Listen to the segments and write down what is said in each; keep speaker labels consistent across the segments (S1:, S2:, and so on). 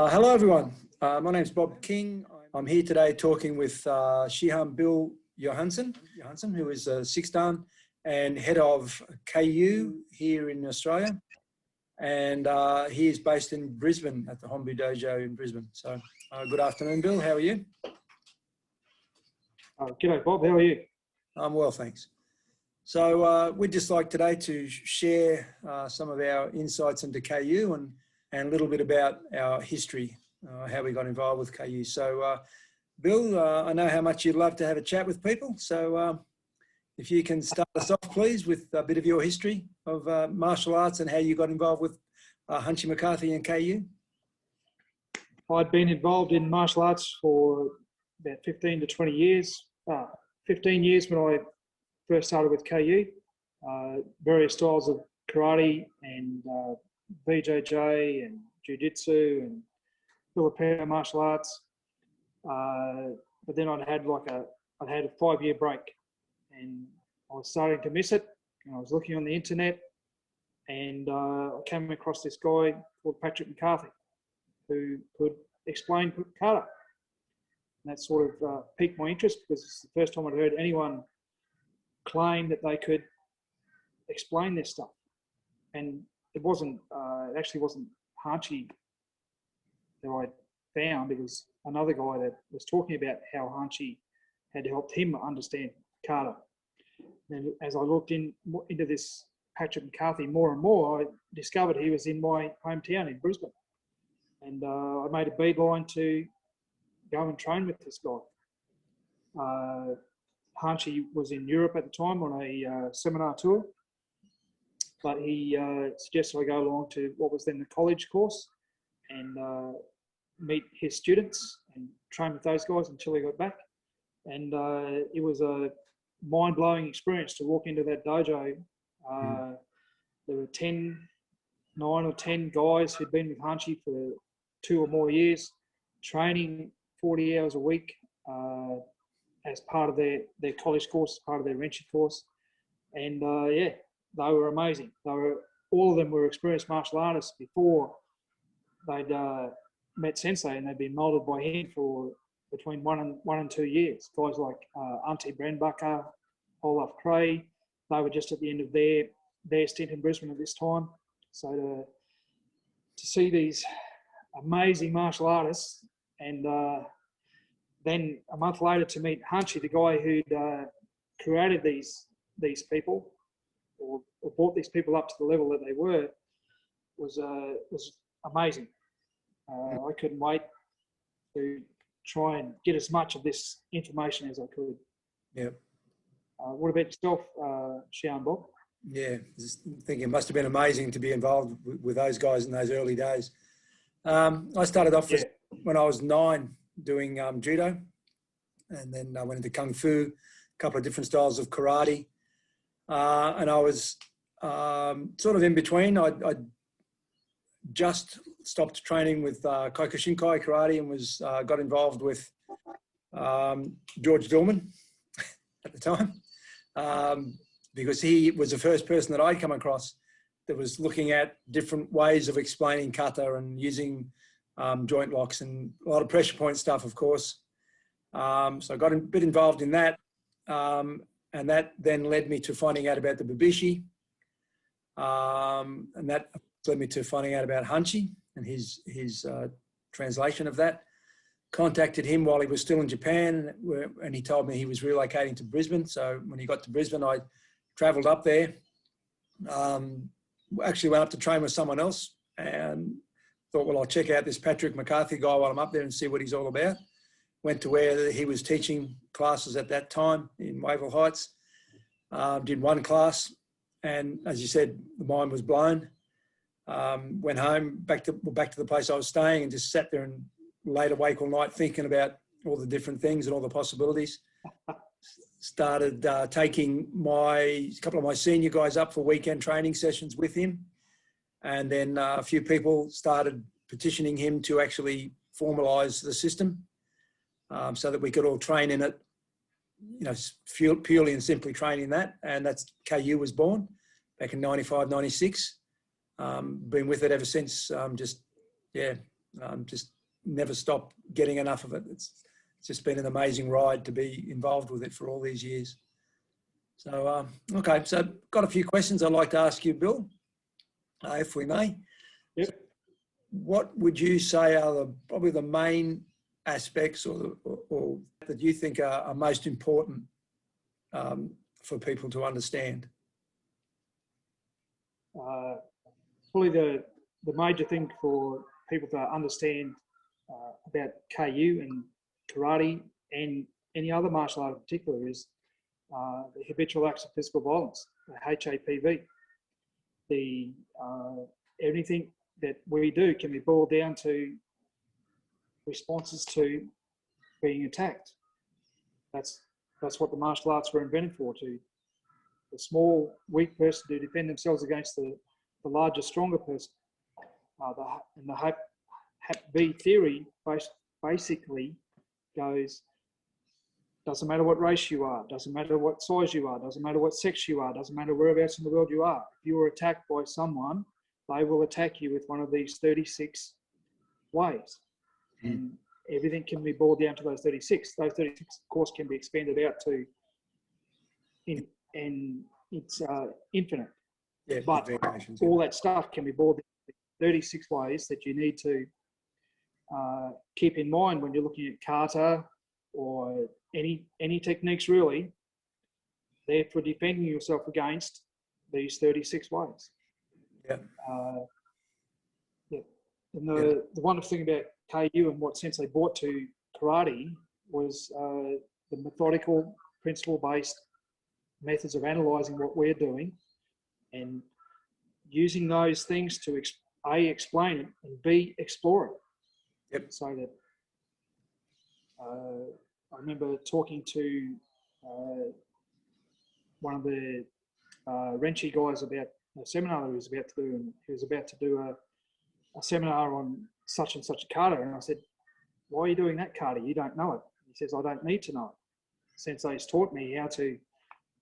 S1: Hello everyone, my name's Bob King. I'm here today talking with Shihan Bill Johansen, who is a sixth dan and head of KU here in Australia. And he is based in Brisbane at the Hombu Dojo in Brisbane. So good afternoon, Bill, how are you?
S2: G'day Bob, how are you?
S1: I'm well, thanks. So we'd just like today to share some of our insights into KU and a little bit about our history, how we got involved with KU. So, Bill, I know how much you'd love to have a chat with people. So if you can start us off, please, with a bit of your history of martial arts and how you got involved with Shihan McCarthy and KU.
S2: I'd been involved in martial arts for about 15 to 20 years. 15 years when I first started with KU. Various styles of karate and BJJ and jiu-jitsu and Filipino martial arts, but then I'd had a 5-year break, and I was starting to miss it. And I was looking on the internet, and I came across this guy called Patrick McCarthy, who could explain Kata. And that sort of piqued my interest because it's the first time I'd heard anyone claim that they could explain this stuff. And it actually wasn't Hanshi that I found. It was another guy that was talking about how Hanshi had helped him understand Kata. And as I looked into this Patrick McCarthy more and more, I discovered he was in my hometown in Brisbane. And I made a beeline to go and train with this guy. Hanshi was in Europe at the time on a seminar tour, but he suggested I go along to what was then the college course and meet his students and train with those guys until he got back. And it was a mind-blowing experience to walk into that dojo. There were 9 or 10 guys who'd been with Hanshi for 2 or more years, training 40 hours a week as part of their college course, part of their Renshi course. And yeah, they were amazing. All of them were experienced martial artists before they'd met Sensei, and they'd been molded by him for between 1 and 2 years. Guys like Ante Brandbacher, Olaf Cray, they were just at the end of their stint in Brisbane at this time. So to see these amazing martial artists, and then a month later to meet Hanshi, the guy who'd created these people, or brought these people up to the level that they were, was amazing. I couldn't wait to try and get as much of this information as I could.
S1: Yeah.
S2: What about yourself, Shihan Bob?
S1: Yeah, just thinking it must have been amazing to be involved with those guys in those early days. I started off when I was 9 doing judo, and then I went into kung fu, a couple of different styles of karate. And I was sort of in between. I just stopped training with Kyokushinkai karate and got involved with George Dillman at the time, because he was the first person that I'd come across that was looking at different ways of explaining kata and using joint locks and a lot of pressure point stuff, of course. So I got a bit involved in that. And that then led me to finding out about the Babishi. And that led me to finding out about Hanshi and his translation of that. Contacted him while he was still in Japan, and he told me he was relocating to Brisbane. So when he got to Brisbane, I travelled up there. Actually went up to train with someone else and thought, well, I'll check out this Patrick McCarthy guy while I'm up there and see what he's all about. Went to where he was teaching classes at that time in Wavell Heights. Did 1 class, and as you said, the mind was blown. Went home, back to the place I was staying, and just sat there and laid awake all night thinking about all the different things and all the possibilities. Started taking a couple of my senior guys up for weekend training sessions with him, and then a few people started petitioning him to actually formalise the system. So that we could all train in it, you know, purely and simply train in that. And that's KU was born back in 95, 96. Been with it ever since. Just, yeah, Just never stopped getting enough of it. It's just been an amazing ride to be involved with it for all these years. So, okay, so got a few questions I'd like to ask you, Bill, if we may.
S2: Yep.
S1: So what would you say are probably the main aspects or that you think are most important for people to understand?
S2: Probably the major thing for people to understand about KU and karate and any other martial art in particular is the habitual acts of physical violence, the HAPV. Everything that we do can be boiled down to responses to being attacked. That's what the martial arts were invented for, to the small, weak person to defend themselves against the larger, stronger person. And the HAPV-Theory basically goes, doesn't matter what race you are, doesn't matter what size you are, doesn't matter what sex you are, doesn't matter whereabouts in the world you are. If you are attacked by someone, they will attack you with one of these 36 ways. And everything can be boiled down to those 36. Those 36, of course, can be expanded out to, and it's infinite.
S1: Yeah,
S2: but all that stuff can be boiled down to 36 ways that you need to keep in mind when you're looking at Kata or any techniques really. They're for defending yourself against these 36 ways.
S1: Yeah.
S2: Yeah. And the wonderful thing about KU and what Sensei brought to karate was the methodical, principle-based methods of analysing what we're doing and using those things to A, explain it, and B, explore it.
S1: Yep.
S2: So that I remember talking to one of the Renchi guys about a seminar that he was about to do, and he was about to do a seminar on such and such a kata, and I said, "Why are you doing that kata? You don't know it." He says, "I don't need to know it. Sensei's taught me how to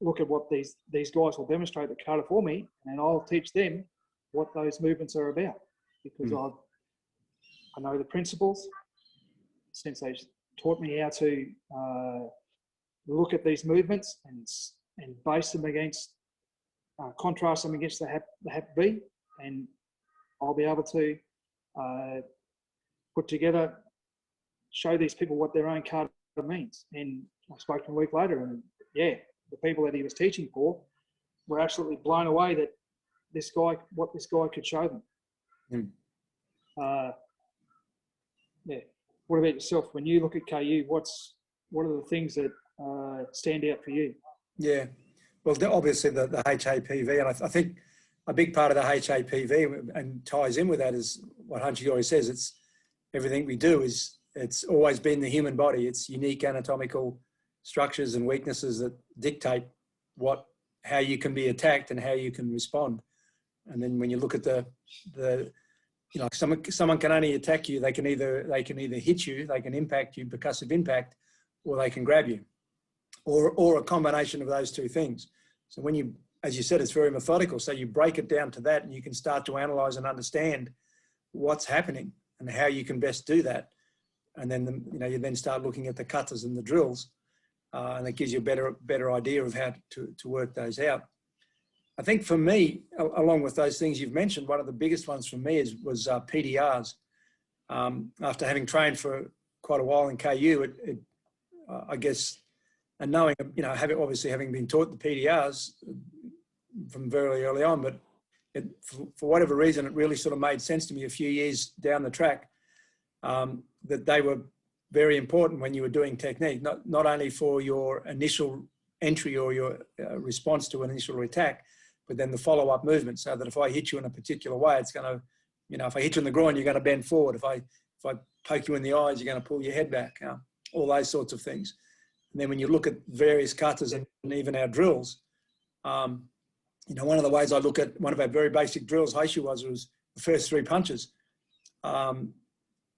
S2: look at what these guys will demonstrate the kata for me, and I'll teach them what those movements are about, because I know the principles. Sensei's taught me how to look at these movements and base them against, contrast them against the HAPV, and I'll be able to put together, show these people what their own kata means." And I spoke to him a week later, and yeah, the people that he was teaching for were absolutely blown away that what this guy could show them. Yeah. What about yourself? When you look at KU, what are the things that stand out for you?
S1: Yeah, well, obviously the HAPV, and I think a big part of the HAPV and ties in with that is what Hunchy always says. It's everything we do it's always been the human body. It's unique anatomical structures and weaknesses that dictate how you can be attacked and how you can respond. And then when you look at someone can only attack you. They can either hit you, they can impact you, percussive impact, or they can grab you, or a combination of those two things. So when you, as you said, it's very methodical. So you break it down to that, and you can start to analyze and understand what's happening and how you can best do that. And then you then start looking at the katas and the drills, and it gives you a better idea of how to work those out. I think for me, along with those things you've mentioned, one of the biggest ones for me was PDRs. After having trained for quite a while in KU, I guess, and knowing, obviously having been taught the PDRs from very early on, but for whatever reason, it really sort of made sense to me a few years down the track that they were very important when you were doing technique, not only for your initial entry or your response to an initial attack, but then the follow-up movement, so that if I hit you in a particular way, it's going to, if I hit you in the groin, you're going to bend forward. If I poke you in the eyes, you're going to pull your head back, all those sorts of things. And then when you look at various katas and even our drills, one of the ways I look at one of our very basic drills, Heishu, was the first 3 punches.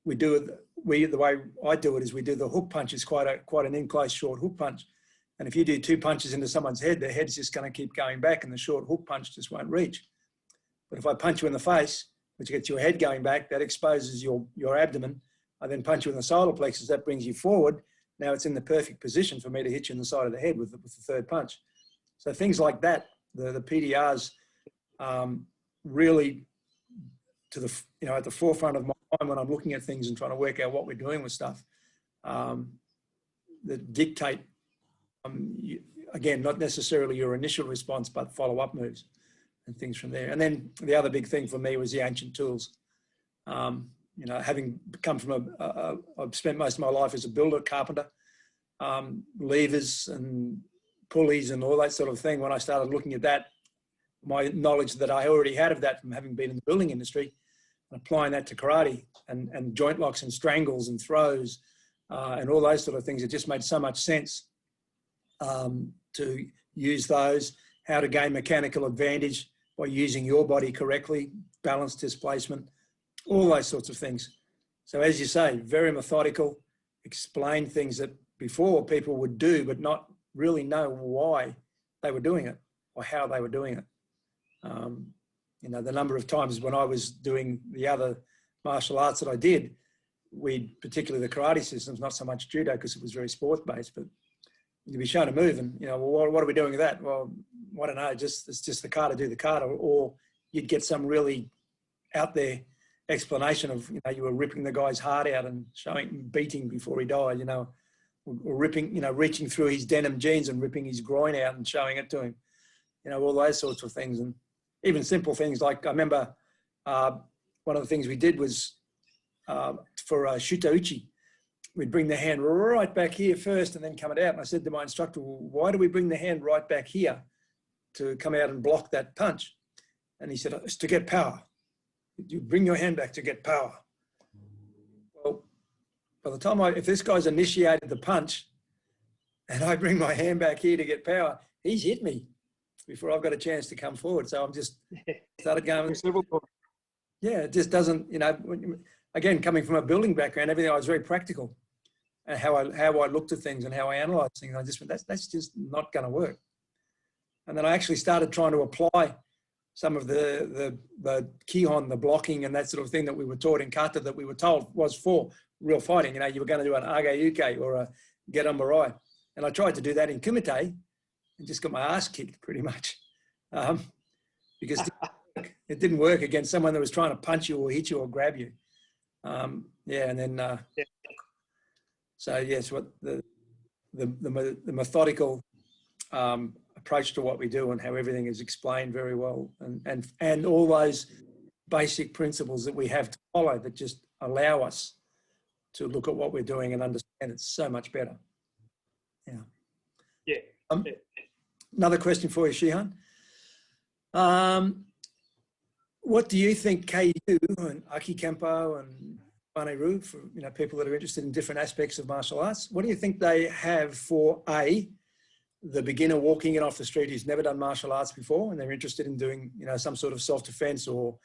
S1: We do it, the way I do it is we do the hook punch is quite an in-close short hook punch. And if you do 2 punches into someone's head, their head's just going to keep going back and the short hook punch just won't reach. But if I punch you in the face, which gets your head going back. That exposes your abdomen. I then punch you in the solar plexus. That brings you forward. Now it's in the perfect position for me to hit you in the side of the head with the third punch. So things like that, the PDRs really at the forefront of my mind when I'm looking at things and trying to work out what we're doing with stuff that dictate, again, not necessarily your initial response, but follow-up moves and things from there. And then the other big thing for me was the ancient tools. Having come from I've spent most of my life as a builder, carpenter, levers and pulleys and all that sort of thing. When I started looking at that, my knowledge that I already had of that from having been in the building industry, and applying that to karate and joint locks and strangles and throws and all those sort of things, it just made so much sense to use those, how to gain mechanical advantage by using your body correctly, balance displacement, all those sorts of things. So as you say, very methodical, explain things that before people would do, but not really know why they were doing it or how they were doing it. The number of times when I was doing the other martial arts that I did, particularly the karate systems, not so much judo because it was very sport-based, but you'd be shown a move and, well, what are we doing with that? Well, I don't know, it's just the kata, do the kata, or you'd get some really out there explanation of, you were ripping the guy's heart out and beating before he died, or ripping, reaching through his denim jeans and ripping his groin out and showing it to him, all those sorts of things. And even simple things like, I remember one of the things we did was for shutouchi, we'd bring the hand right back here first and then come it out. And I said to my instructor, well, why do we bring the hand right back here to come out and block that punch? And he said, it's to get power. You bring your hand back to get power. Well, by the time if this guy's initiated the punch and I bring my hand back here to get power, he's hit me before I've got a chance to come forward. So I'm just started going, yeah, it just doesn't, again, coming from a building background, everything, I was very practical and how I looked at things and how I analysed things. I just went, that's just not going to work. And then I actually started trying to apply some of the kihon, the blocking and that sort of thing that we were taught in kata that we were told was for real fighting. You were going to do an age-uke or a get on marai. And I tried to do that in kumite and just got my ass kicked pretty much because it didn't work against someone that was trying to punch you or hit you or grab you. So yes, what the methodical approach to what we do and how everything is explained very well, and all those basic principles that we have to follow that just allow us to look at what we're doing and understand it so much better. Another question for you, Shihan. What do you think KU and Aki Kempo and Bane-Ru, for people that are interested in different aspects of martial arts, what do you think they have for the beginner walking in off the street who's never done martial arts before and they're interested in doing some sort of self-defense or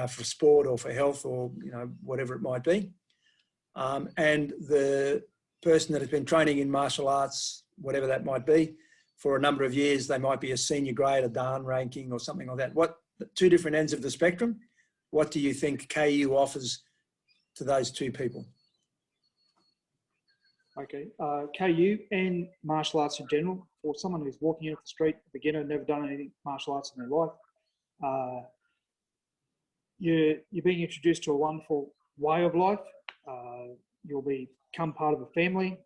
S1: for sport or for health or whatever it might be, and the person that has been training in martial arts, whatever that might be, for a number of years, they might be a senior grade, a Dan ranking or something like that. What two different ends of the spectrum, what do you think KU offers to those two people?
S2: Okay, KU and martial arts in general, for someone who's walking in off the street, a beginner, never done anything martial arts in their life, you're being introduced to a wonderful way of life. You'll become part of a family.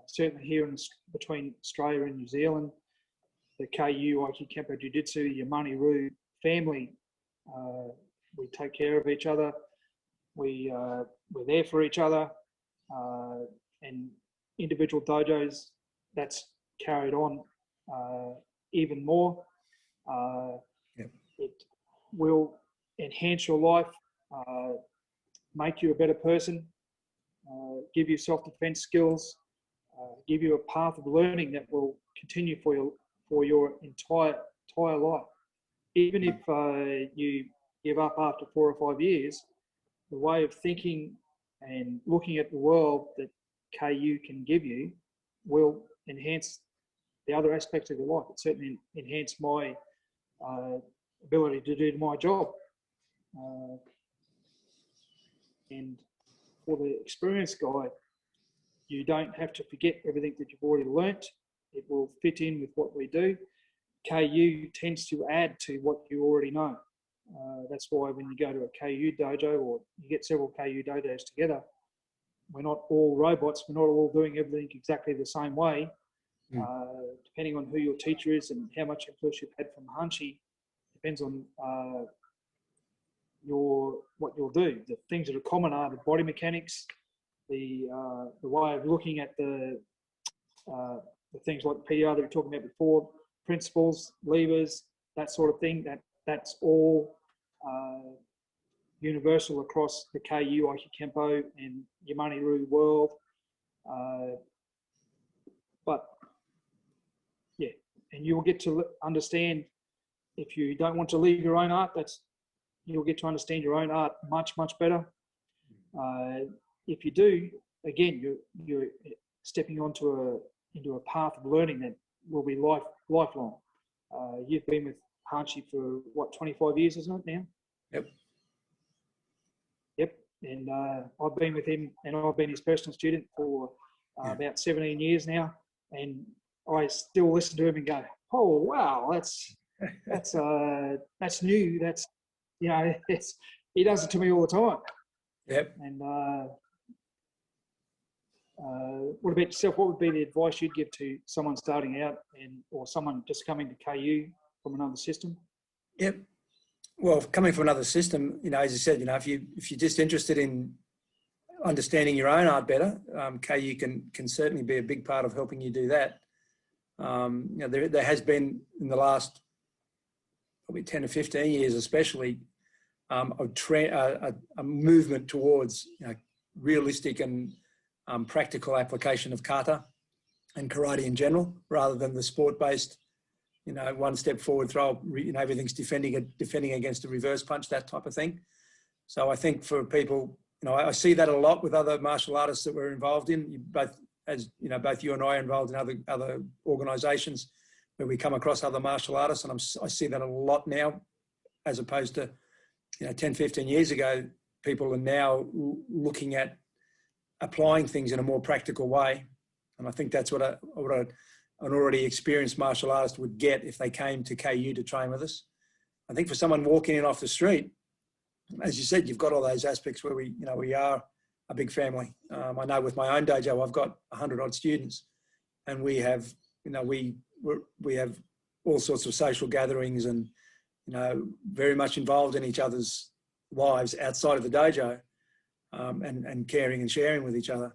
S2: Certainly here between Australia and New Zealand, the KU, Aiki Kempo Jiu-Jitsu, your Bane-Ru family, we take care of each other. We're there for each other, and individual dojos, that's carried on even more. It will enhance your life, make you a better person, give you self-defense skills, give you a path of learning that will continue for your entire life. Even if you give up after 4 or 5 years, the way of thinking and looking at the world that KU can give you will enhance the other aspects of your life. It certainly enhanced my ability to do my job. And for the experienced guy, you don't have to forget everything that you've already learnt. It will fit in with what we do. KU tends to add to what you already know. That's why when you go to a KU dojo, or you get several KU dojos together, we're not all robots. We're not all doing everything exactly the same way. Depending on who your teacher is and how much influence you've had from Hanshi, depends on what you'll do. The things that are common are the body mechanics, the way of looking at the things like PDR that we were talking about before, principles, levers, that sort of thing. That's all universal across the KU, Aikido Kempo, and Yamane-Ryu world. But yeah, and you will get to understand, if you don't want to leave your own art, you'll get to understand your own art much, much better. If you do, again, you're stepping into a path of learning that will be lifelong. You've been with Hanshi for what, 25 years, isn't it now?
S1: Yep.
S2: Yep. And I've been with him, and I've been his personal student for about 17 years now, and I still listen to him and go, "Oh wow, that's new. That's, you know, he does it to me all the time."
S1: Yep.
S2: And what about yourself? What would be the advice you'd give to someone starting out, or someone just coming to KU from another system?
S1: Yep. Well, coming from another system, you know, as you said, you know, if you're just interested in understanding your own art better, KU can certainly be a big part of helping you do that. You know, there has been, in the last probably 10 or 15 years, especially, a movement towards, you know, realistic and practical application of kata and karate in general, rather than the sport-based, you know, one step forward throw, you know, everything's defending against a reverse punch, that type of thing. So I think for people, you know, I see that a lot with other martial artists that we're involved in. Both, as you know, both you and I are involved in other organisations where we come across other martial artists, and I see that a lot now, as opposed to, you know, 10, 15 years ago. People are now looking at applying things in a more practical way, and I think that's what an already experienced martial artist would get if they came to KU to train with us. I think for someone walking in off the street, as you said, you've got all those aspects where we are a big family. I know with my own dojo, I've got 100 odd students, and we have, you know, we have all sorts of social gatherings, and, you know, very much involved in each other's lives outside of the dojo, and caring and sharing with each other.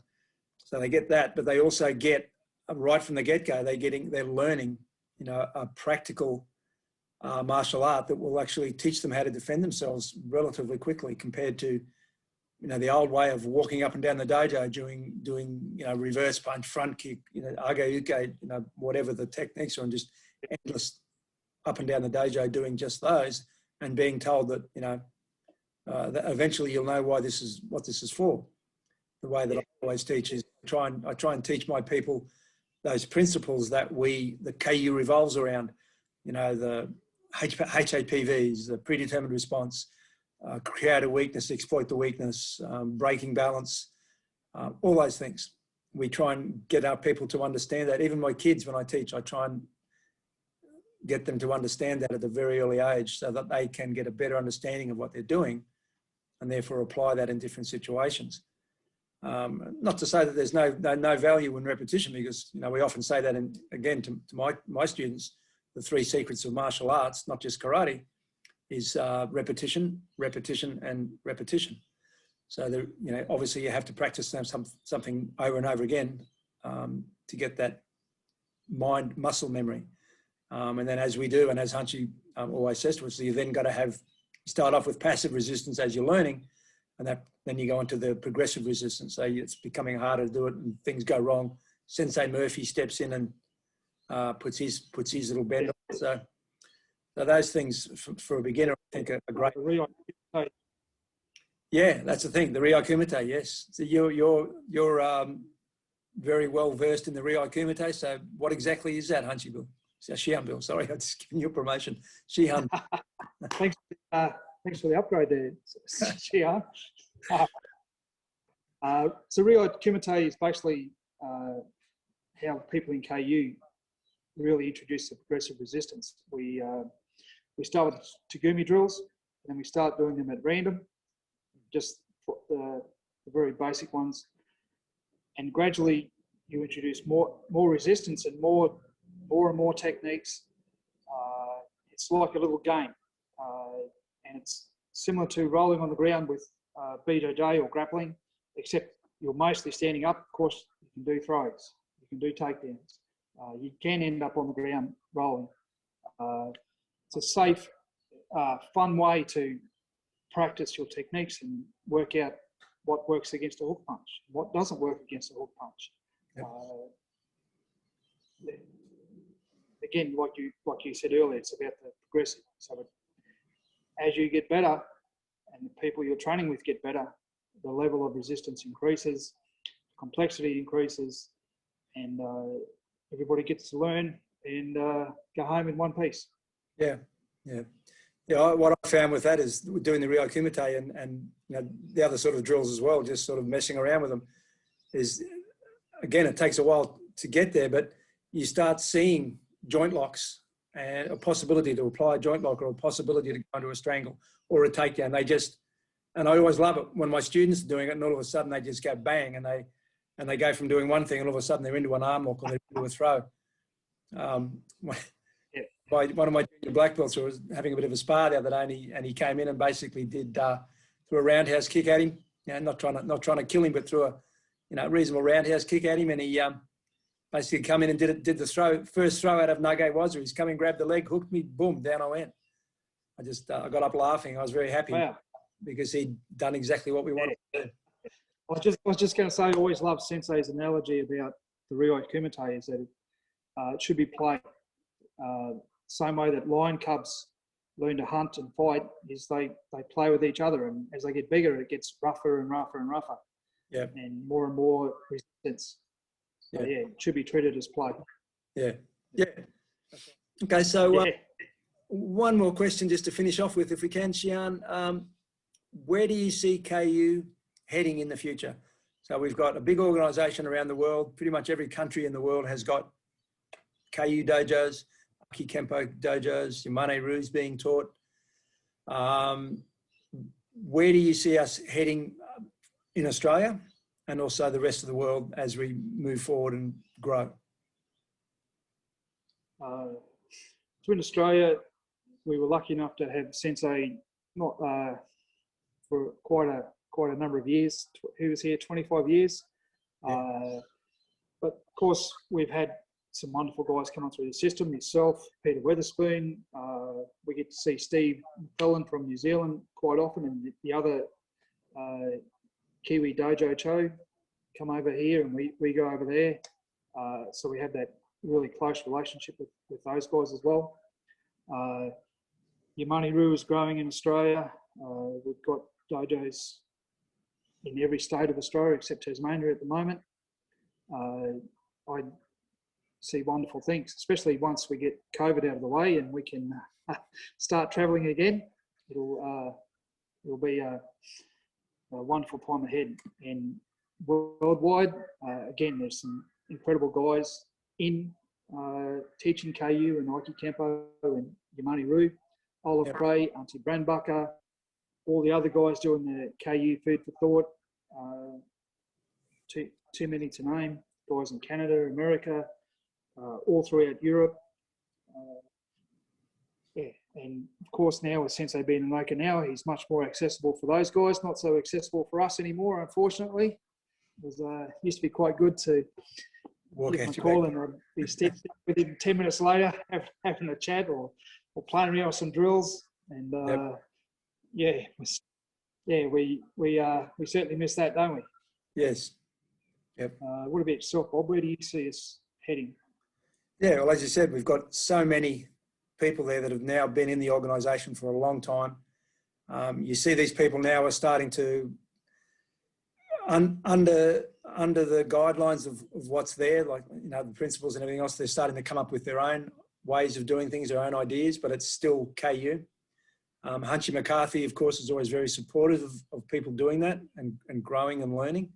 S1: So they get that, but they also get, right from the get-go, they're learning, you know, a practical martial art that will actually teach them how to defend themselves relatively quickly, compared to, you know, the old way of walking up and down the dojo doing you know, reverse punch, front kick, you know, age uke, you know, whatever the techniques are, and just endless up and down the dojo doing just those, and being told that, you know, that eventually you'll know what this is for. The way that I always teach is I try and teach my people those principles that the KU revolves around, you know, the HAPVs, the predetermined response, create a weakness, exploit the weakness, breaking balance, all those things. We try and get our people to understand that. Even my kids, when I teach, I try and get them to understand that at a very early age, so that they can get a better understanding of what they're doing, and therefore apply that in different situations. Not to say that there's no value in repetition, because, you know, we often say that, again, to my students, the 3 secrets of martial arts, not just karate, is repetition, repetition, and repetition. So, you know, obviously you have to practice something over and over again to get that muscle memory. And then, as we do, and as Hanshi always says to us, you then got to start off with passive resistance as you're learning, and then you go into the progressive resistance. So it's becoming harder to do it, and things go wrong. Sensei Murphy steps in and puts his little bend on. So those things for a beginner, I think, are great. Yeah, that's the thing. The Riai Kumite, yes. So you're very well versed in the Riai Kumite. So what exactly is that, Hanshi Bill? So Shihan Bill, sorry, I just given you a promotion. Shihan.
S2: Thanks for the upgrade there, Shihan. So Riai Kumite is basically how people in KU really introduce the progressive resistance. We start with Tagumi drills, and then we start doing them at random, just for the very basic ones. And gradually you introduce more resistance and more and more techniques. It's like a little game, and it's similar to rolling on the ground with BJJ or grappling, except you're mostly standing up. Of course, you can do throws, you can do takedowns. You can end up on the ground rolling. It's a safe, fun way to practice your techniques and work out what works against a hook punch, what doesn't work against a hook punch. Yep. Again, like you said earlier, it's about the progressive. So as you get better and the people you're training with get better, the level of resistance increases, complexity increases, and everybody gets to learn and go home in one piece.
S1: Yeah, yeah. Yeah, what I found with that is doing the Riai Kumite and you know, the other sort of drills as well, just sort of messing around with them, is, again, it takes a while to get there, but you start seeing joint locks and a possibility to apply a joint lock or a possibility to go into a strangle or a takedown. They just, and I always love it when my students are doing it and all of a sudden they just go bang and they go from doing one thing and all of a sudden they're into an arm lock or they're into a throw. One of my junior black belts was having a bit of a spar the other day, and he came in and basically did threw a roundhouse kick at him. You know, not trying to kill him, but threw a reasonable roundhouse kick at him, and he basically come in and did the first throw out of Nage Wazoo. He's come and grabbed the leg, hooked me, boom, down I went. I got up laughing. I was very happy. Wow. Because he'd done exactly what we wanted to do.
S2: I was just going to say, I always love Sensei's analogy about the Riai Kumite is that it should be played. Same way that lion cubs learn to hunt and fight is they play with each other, and as they get bigger, it gets rougher and rougher and rougher. Yeah. And more resistance. So, yeah, it should be treated as play.
S1: Yeah. Yeah. Okay, so one more question just to finish off with, if we can, Shihan. Where do you see KU heading in the future? So we've got a big organisation around the world. Pretty much every country in the world has got KU dojos, Aki Kempo dojos, Yamane Ru's being taught. Where do you see us heading in Australia and also the rest of the world as we move forward and grow?
S2: So in Australia, we were lucky enough to have Sensei not for quite a number of years. He was here 25 years. Yeah. But of course, we've had some wonderful guys coming through the system, yourself, Peter Weatherspoon. We get to see Steve McClellan from New Zealand quite often, and the other Kiwi Dojo Cho come over here, and we go over there. So we have that really close relationship with those guys as well. Yamane Ru is growing in Australia. We've got dojos in every state of Australia except Tasmania at the moment. I see wonderful things, especially once we get COVID out of the way and we can start travelling again. It'll be a wonderful time ahead. And worldwide, again, there's some incredible guys in teaching KU and Aiki Kempo and Yamane Ru, Olive Gray, Auntie Brandbucker, all the other guys doing the KU Food for Thought. Too many to name. Guys in Canada, America, all throughout Europe. And of course now with Sensei being in Okinawa, he's much more accessible for those guys, not so accessible for us anymore, unfortunately. It used to be quite good to give him a call and be stepped within 10 minutes later, having a chat or playing around with some drills. And we certainly miss that, don't we?
S1: Yes. Yep.
S2: What about yourself, Bob? Where do you see us heading?
S1: Yeah, well, as you said, we've got so many people there that have now been in the organisation for a long time. You see these people now are starting to, under the guidelines of what's there, like, you know, the principles and everything else, they're starting to come up with their own ways of doing things, their own ideas, but it's still KU. Patrick McCarthy, of course, is always very supportive of people doing that and growing and learning.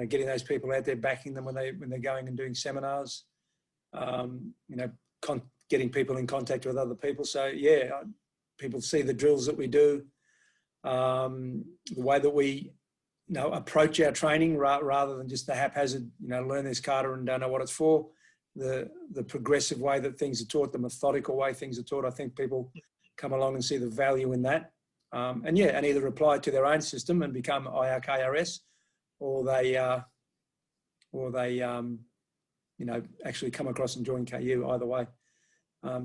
S1: Getting those people out there, backing them when they're going and doing seminars, getting people in contact with other people. So yeah, people see the drills that we do, the way that we approach our training rather than just the haphazard, learn this kata and don't know what it's for. The progressive way that things are taught, the methodical way things are taught. I think people come along and see the value in that, and either apply it to their own system and become IRKRS, or they actually come across and join KU. Either way.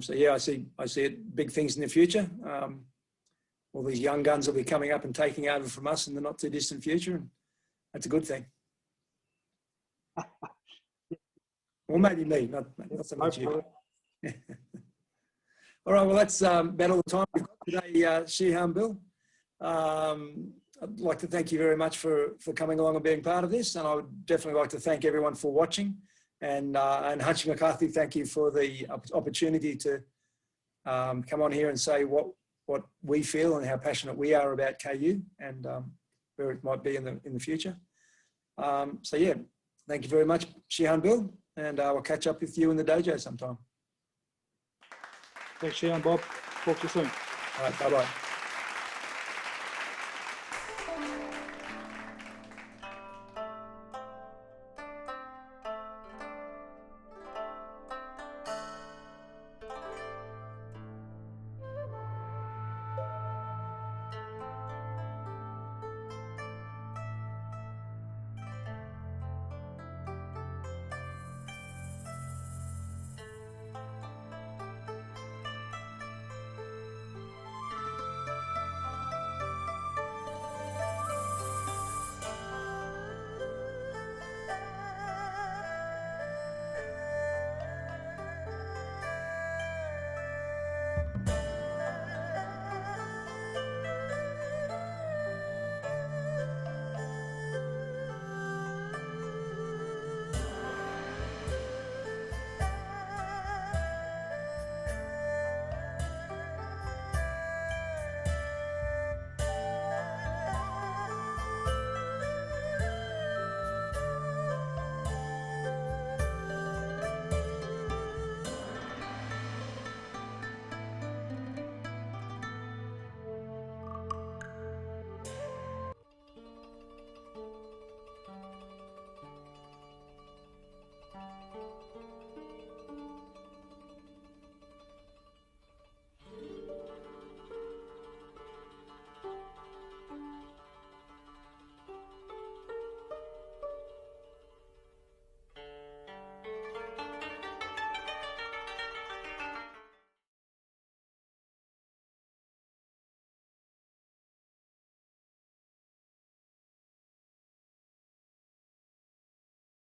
S1: So yeah, I see it, big things in the future. All these young guns will be coming up and taking over from us in the not too distant future, and that's a good thing. Or maybe me, not so much you. All right, well, that's about all the time we've got today, Shihan Bill. I'd like to thank you very much for coming along and being part of this, and I would definitely like to thank everyone for watching. And Patrick McCarthy, thank you for the opportunity to come on here and say what we feel and how passionate we are about KU and where it might be in the future. So yeah, thank you very much, Shihan Bill, and I'll catch up with you in the dojo sometime.
S2: Thanks, Shihan Bob. Talk to you soon.
S1: All right, bye-bye.